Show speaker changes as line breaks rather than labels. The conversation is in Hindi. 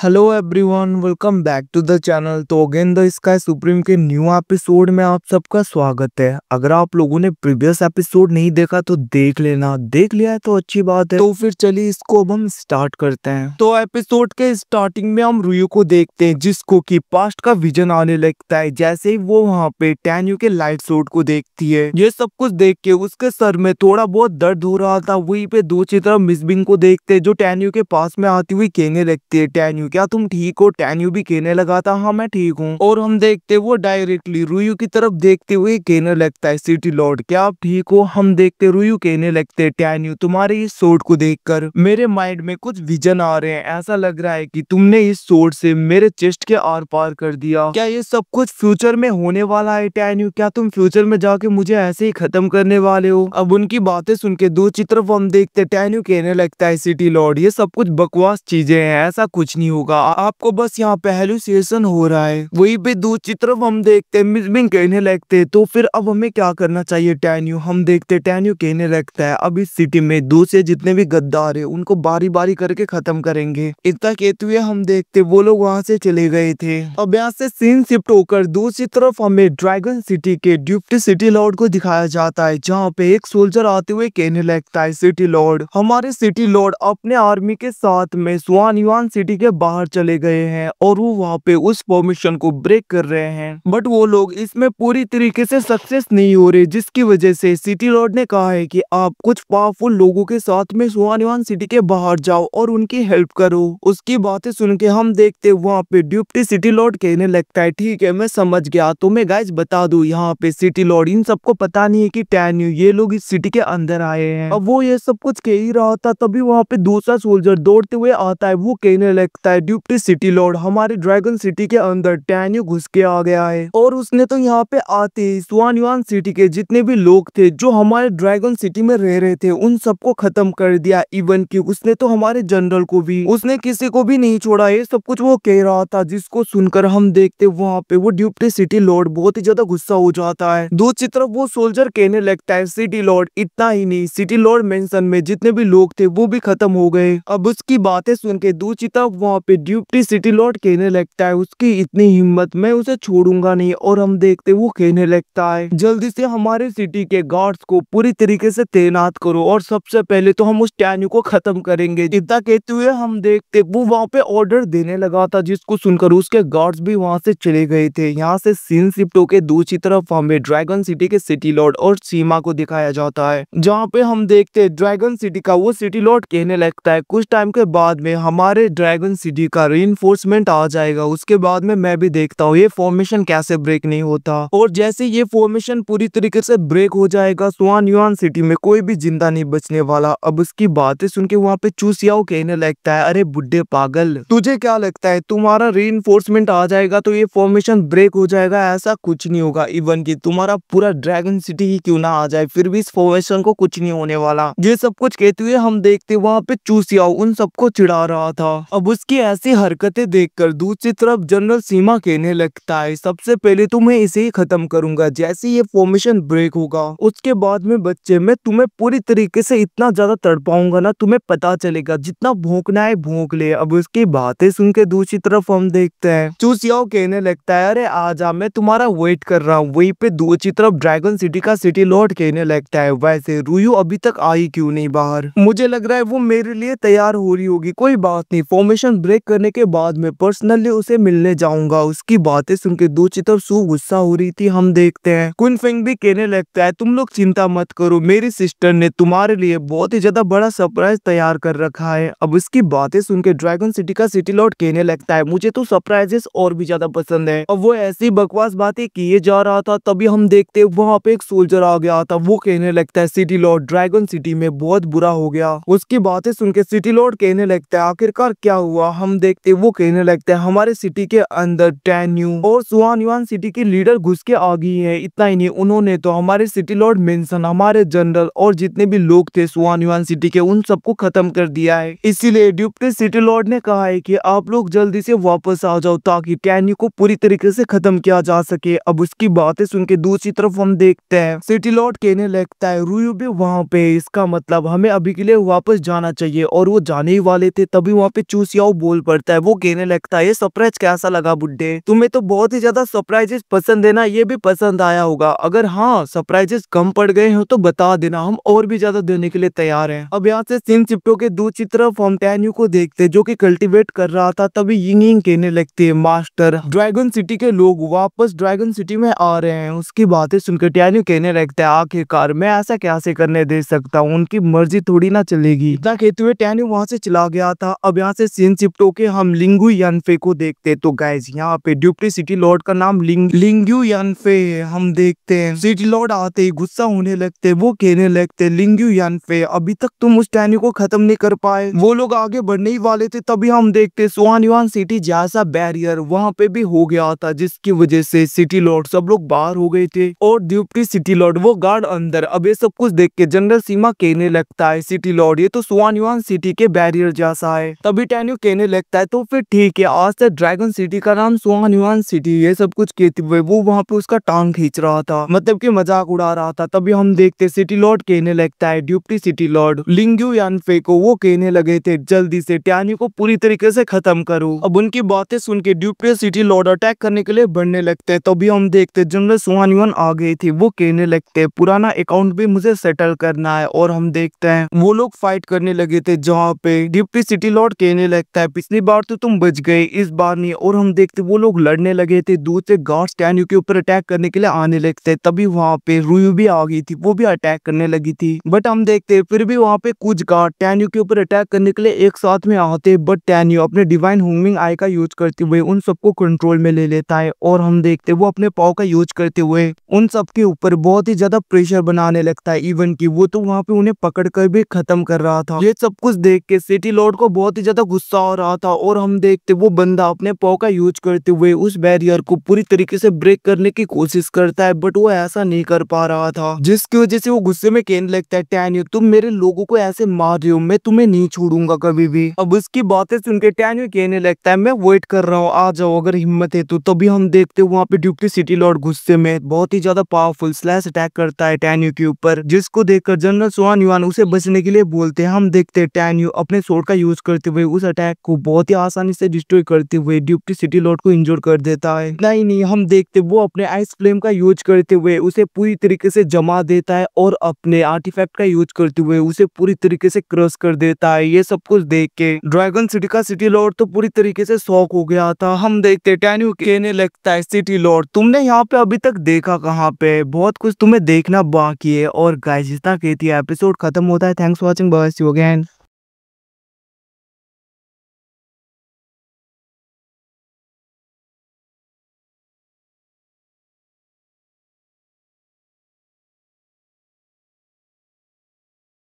Hello everyone, welcome back to the channel. तो अगेन द स्काई सुप्रीम के न्यू एपिसोड में आप सबका स्वागत है। अगर आप लोगों ने प्रीवियस एपिसोड नहीं देखा तो देख लेना, देख लिया है तो अच्छी बात है। तो फिर चलिए इसको अब हम स्टार्ट करते हैं। तो एपिसोड के स्टार्टिंग में हम रुयु को देखते हैं, जिसको कि पास्ट का विजन आने लगता है जैसे ही वो वहाँ पे टैन्यू के लाइट शॉट को देखती है। ये सब कुछ देख के उसके सर में थोड़ा बहुत दर्द हो रहा था। वहीं पे दूसरी तरफ मिस बिंग को देखते जो टैन्यू के पास में आती हुई कहने लगती है, टैन्यू क्या तुम ठीक हो? टैन्यू भी कहने लगा था हाँ मैं ठीक हूँ। और हम देखते वो डायरेक्टली रुयु की तरफ देखते हुए कहने लगता है, सिटी लॉर्ड क्या आप ठीक हो? हम देखते रुयु कहने लगते, टैन्यू तुम्हारे इस शॉट को देखकर मेरे माइंड में कुछ विजन आ रहे हैं। ऐसा लग रहा है कि तुमने इस शॉट से मेरे चेस्ट के आर पार कर दिया। क्या ये सब कुछ फ्यूचर में होने वाला है टैन्यू? क्या तुम फ्यूचर में जाके मुझे ऐसे ही खत्म करने वाले हो? अब उनकी बातें सुन के दूसरी तरफ हम देखते टैन्यू कहने लगता है, सिटी लॉर्ड ये सब कुछ बकवास चीजें हैं, ऐसा कुछ नहीं होगा, आपको बस यहाँ पे हेलुसिनेशन हो रहा है। वहीं पे दूसरी तरफ हम देखते मिस बिंग कहने लगते तो फिर अब हमें क्या करना चाहिए टैन्यू? हम देखते टैन्यू कहने लगता है अब इस सिटी में दूसरे जितने भी गद्दार है उनको बारी बारी करके खत्म करेंगे। इतना कहते हुए हम देखते वो लोग वहाँ से चले गए थे। अब यहाँ से सीन शिफ्ट होकर दूसरी तरफ हमें ड्रैगन सिटी के ड्यूटी सिटी लॉर्ड को दिखाया जाता है, जहाँ पे एक सोल्जर आते हुए कहने लगता है, सिटी लॉर्ड हमारे सिटी लॉर्ड अपने आर्मी के साथ में स्वान युआन सिटी के बाहर चले गए हैं और वो वहाँ पे उस परमिशन को ब्रेक कर रहे हैं, बट वो लोग इसमें पूरी तरीके से सक्सेस नहीं हो रहे, जिसकी वजह से सिटी लॉर्ड ने कहा है कि आप कुछ पावरफुल लोगों के साथ में स्वान युआन सिटी के बाहर जाओ और उनकी हेल्प करो। उसकी बातें सुन के हम देखते वहाँ पे ड्यूटी सिटी लॉर्ड कहने लगता है, ठीक है मैं समझ गया, तो मैं गाइस बता दूं यहाँ पे सिटी लॉर्ड इन सबको पता नहीं है कि टैन्यू ये लोग इस सिटी के अंदर आए हैं। अब वो ये सब कुछ कह ही रहा था, तभी वहाँ पे दूसरा सोल्जर दौड़ते हुए आता है। वो कहने लगता है, ड्यूटी सिटी लॉर्ड हमारे ड्रैगन सिटी के अंदर टैन्यू घुस के आ गया है और उसने तो यहाँ पे आते ही स्वान युआन सिटी के जितने भी लोग थे जो हमारे ड्रैगन सिटी में रह रहे थे उन सबको खत्म कर दिया। इवन कि उसने तो हमारे जनरल को भी, उसने किसी को भी नहीं छोड़ा। ये सब कुछ वो कह रहा था, जिसको सुनकर हम देखते वहाँ पे वो ड्यूटी सिटी लॉर्ड बहुत ही ज्यादा गुस्सा हो जाता है। दूसरी तरफ वो सोल्जर कहने लगता है, सिटी लॉर्ड इतना ही नहीं, सिटी लॉर्ड मेंशन में जितने भी लोग थे वो भी खत्म हो गए। अब उसकी बातें सुन के दूसरी तरफ वहाँ पे ड्यूटी सिटी लॉर्ड कहने लगता है, उसकी इतनी हिम्मत, मैं उसे छोड़ूंगा नहीं। और हम देखते वो कहने लगता है, जल्दी से हमारे सिटी के गार्ड्स को पूरी तरीके से तैनात करो और सबसे पहले तो हम उस टैन्यू को खत्म करेंगे। इतना कहते हुए हम देखते वो वहाँ पे ऑर्डर देने लगा था, जिसको सुनकर उसके गार्ड्स भी वहाँ से चले गए थे। यहाँ से सीन शिफ्ट होके दूसरी तरफ हमें ड्रैगन सिटी के सिटी लॉर्ड और सीमा को दिखाया जाता है, जहाँ पे हम देखते ड्रैगन सिटी का वो सिटी लॉर्ड कहने लगता है, कुछ टाइम के बाद में हमारे ड्रैगन सिटी का रीइंफोर्समेंट आ जाएगा, उसके बाद में मैं भी देखता हूँ ये फॉर्मेशन कैसे ब्रेक नहीं होता। और जैसे ये फॉर्मेशन पूरी तरीके से ब्रेक हो जाएगा स्वान युआन सिटी में कोई भी जिंदा नहीं बचने वाला। अब उसकी बातें सुन के वहाँ पे चूसियाओ कहने लगता है, अरे बुड्ढे पागल, तुझे क्या लगता है तुम्हारा रीइंफोर्समेंट आ जाएगा तो ये फॉर्मेशन ब्रेक हो जाएगा? ऐसा कुछ नहीं होगा। इवन कि तुम्हारा पूरा ड्रैगन सिटी ही क्यों ना आ जाए फिर भी इस फॉर्मेशन को कुछ नहीं होने वाला। ये सब कुछ कहते हुए हम देखते वहाँ पे चूसियाओ उन सबको चिढ़ा रहा था। अब उसकी ऐसी हरकतें देखकर दूसरी तरफ जनरल सीमा कहने लगता है, सबसे पहले तो मैं इसे ही खत्म करूंगा, जैसे ये फॉर्मेशन ब्रेक होगा उसके बाद में बच्चे मैं तुम्हें पूरी तरीके से इतना ज्यादा तड़पाऊंगा ना, तुम्हें पता चलेगा, जितना भौंकना है भौंक ले। अब उसकी बातें सुन के दूसरी तरफ हम देखते हैं चूसियाओ कहने लगता है, अरे आजा मैं तुम्हारा वेट कर रहा हूँ। वहीं पे दूसरी तरफ ड्रैगन सिटी का सिटी लॉर्ड कहने लगता है, वैसे रुयु अभी तक आई क्यों नहीं बाहर? मुझे लग रहा है वो मेरे लिए तैयार हो रही होगी, कोई बात नहीं, फॉर्मेशन ब्रेक करने के बाद में पर्सनली उसे मिलने जाऊंगा। उसकी बातें सुन के दूसरी तरफ सू गुस्सा हो रही थी। हम देखते हैं कुन फेंग भी कहने लगता है, तुम लोग चिंता मत करो, मेरी सिस्टर ने तुम्हारे लिए बहुत ही ज्यादा बड़ा सरप्राइज तैयार कर रखा है। अब उसकी बातें सुन के ड्रैगन सिटी का सिटी लॉर्ड कहने लगता है, मुझे तो सरप्राइजेस और भी ज्यादा पसंद है। अब वो ऐसी बकवास बातें किए जा रहा था, तभी हम देखते वहाँ पे एक सोल्जर आ गया था। वो कहने लगता है, सिटी लॉर्ड ड्रैगन सिटी में बहुत बुरा हो गया। उसकी बातें सुन के सिटी लॉर्ड कहने लगता है, आखिरकार क्या हुआ? हम देखते वो कहने लगता है, हमारे सिटी के अंदर टैन्यू और स्वान युआन सिटी की लीडर घुस के आ गई है। इतना ही नहीं, उन्होंने तो हमारे सिटी लॉर्ड मेंशन, हमारे जनरल और जितने भी लोग थे स्वान युआन सिटी के उन सबको खत्म कर दिया है। इसीलिए ड्यूटी सिटी लॉर्ड ने कहा है कि आप लोग जल्दी से वापस आ जाओ ताकि टैन्यू को पूरी तरीके से खत्म किया जा सके। अब उसकी बातें सुन के दूसरी तरफ हम देखते हैं सिटी लॉर्ड कहने लगता है, रुयु भी वहाँ पे, इसका मतलब हमें अभी के लिए वापस जाना चाहिए। और वो जाने ही वाले थे, तभी वहाँ पे चूसियाओ बोल बोल पड़ता है। वो कहने लगता है ये सरप्राइज कैसा लगा बुड्ढे, तुम्हें तो बहुत ही ज्यादा सरप्राइजेस पसंद है ना, ये भी पसंद आया होगा। अगर हाँ सरप्राइजेस कम पड़ गए हो तो बता देना, हम और भी ज्यादा देने के लिए तैयार हैं। अब यहाँ से सीन शिफ्ट होके दूसरी तरफ हम टैन्यू को देखते जो कि कल्टीवेट कर रहा था। तभी यिंग यिंग कहने लगती है मास्टर ड्रैगन सिटी के लोग वापस ड्रैगन सिटी में आ रहे हैं। उसकी बातें सुनकर टैन्यू कहने लगता है आखिरकार मैं ऐसा कैसे करने दे सकता हूँ, उनकी मर्जी थोड़ी ना चलेगी। इतना कहते हुए टैन्यू वहां से चला गया था। अब यहाँ से सीन शिफ्ट होके हम लिंगू यानफे को देखते। तो गाइस यहाँ पे ड्यूप्ली सिटी लॉर्ड का नाम लिंगू यानफे है। हम देखते हैं सिटी लॉर्ड आते ही गुस्सा होने लगते, वो कहने लगते लिंगू यानफे अभी तक तुम उस टैन्यू को खत्म नहीं कर पाए। वो लोग आगे बढ़ने ही वाले थे तभी हम देखते स्वान युआन सिटी जैसा बैरियर वहां पे भी हो गया था, जिसकी वजह से सिटी लॉर्ड सब लोग बाहर हो गए थे और ड्यूप्ली सिटी लॉर्ड वो गार्ड अंदर। अब ये सब कुछ देख के जनरल सीमा कहने लगता है सिटी लॉर्ड ये तो स्वान युआन सिटी के बैरियर जैसा है। तभी टैन्यू कहने लगता है तो फिर ठीक है, आज से ड्रैगन सिटी का नाम स्वान युआन सिटी। ये सब कुछ कहते हुए वो वहां पे उसका टांग खींच रहा था, मतलब कि मजाक उड़ा रहा था। तभी हम देखते सिटी लॉर्ड कहने लगता है ड्यूप्ली सिटी लॉर्ड लिंगू यानफे को वो कहने लगे थे जल्दी से टैन्यू को पूरी तरीके से खत्म करो। अब उनकी बातें सुन के ड्यूप्ली सिटी लॉर्ड अटैक करने के लिए बढ़ने लगते हैं। तभी हम देखते जनरल स्वान युआन आ गई थी, वो कहने लगते पुराना अकाउंट भी मुझे सेटल करना है। और हम देखते हैं वो लोग फाइट करने लगे थे जहाँ पे ड्यूप्ली सिटी लॉर्ड कहने लगता है पिछली बार तो तुम बच गए इस बार नहीं। और हम देखते वो लोग लड़ने लगे थे, दूसरे गार्ड्स टैन्यू के ऊपर अटैक करने के लिए आने लगते। तभी वहाँ पे रुयू भी आ गई थी, वो भी अटैक करने लगी थी। बट हम देखते फिर भी वहाँ पे कुछ गार्ड टैन्यू के ऊपर अटैक करने के लिए एक साथ में आते, बट टैन्यू अपने डिवाइन होमिंग आई का यूज करते हुए उन सबको कंट्रोल में ले लेता है। और हम देखते वो अपने पाव का यूज करते हुए उन सबके ऊपर बहुत ही ज्यादा प्रेशर बनाने लगता है, इवन की वो तो वहाँ पे उन्हें पकड़ कर भी खत्म कर रहा था। ये सब कुछ देख के सिटी लॉर्ड को बहुत ही ज्यादा गुस्सा आ रहा था। और हम देखते वो बंदा अपने पाव का यूज करते हुए उस बैरियर को पूरी तरीके से ब्रेक करने की कोशिश करता है, बट वो ऐसा नहीं कर पा रहा था, जिसकी वजह से वो गुस्से में कहने लगता है टैन्यू तुम मेरे लोगों को ऐसे मार रहे हो, मैं तुम्हें नहीं छोड़ूंगा कभी भी। अब उसकी बातें सुन के टैन्यू कहने लगता है मैं वेट कर रहा हूँ, आ जाओ अगर हिम्मत है तो। तभी हम देखते वहाँ पे ड्यूप्ली सिटी लॉर्ड गुस्से में बहुत ही ज्यादा पावरफुल स्लैश अटैक करता है टैन्यू के ऊपर, जिसको देखकर जनरल स्वान युआन उसे बचने के लिए बोलते हैं। हम देखते टैन्यू अपने स्वॉर्ड का यूज करते हुए उस अटैक को बहुत ही आसानी से डिस्ट्रॉय करते हुए ड्यूप्ली सिटी लॉर्ड को इंजोर कर देता है। नहीं हम देखते वो अपने आइस फ्लेम का यूज करते हुए उसे पूरी तरीके से जमा देता है और अपने आर्टिफैक्ट का यूज करते हुए उसे पूरी तरीके से क्रश कर देता है। ये सब कुछ देख के ड्रैगन सिटी का सिटी लॉर्ड तो पूरी तरीके से शॉक हो गया था। हम देखते टैन्यू कहने लगता है सिटी लॉर्ड तुमने यहाँ पे अभी तक देखा कहाँ पे, बहुत कुछ तुम्हें देखना बाकी है। और गाइस जितना कहती है एपिसोड खत्म होता है। Thanks for watching, bye see you again.